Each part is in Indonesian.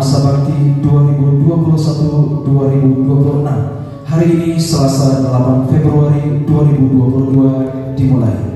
Masa Bakti 2021-2026. Hari ini Selasa 8 Februari 2022 dimulai.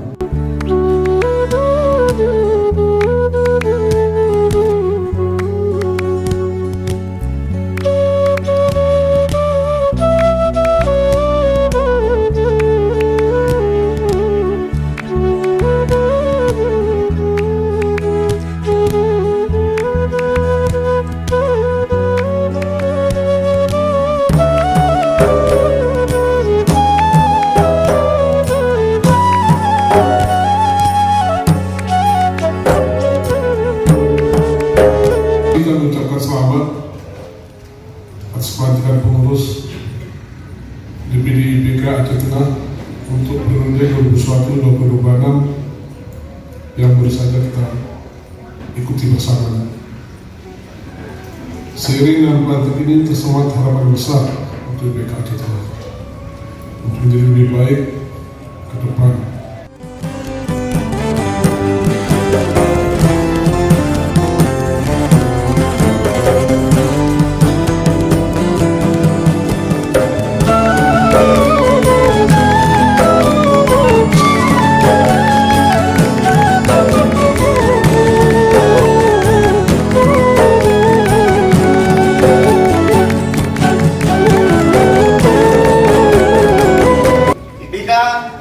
Kita mengucapkan selamat atas pelantikan pengurus DPD IPK Aceh Tengah untuk periode 2021-2026 yang baru saja kita ikuti bersama. Seiring dengan pelantikan ini tersemat harapan besar untuk IPK Aceh Tengah untuk menjadi lebih baik ke depan. IPK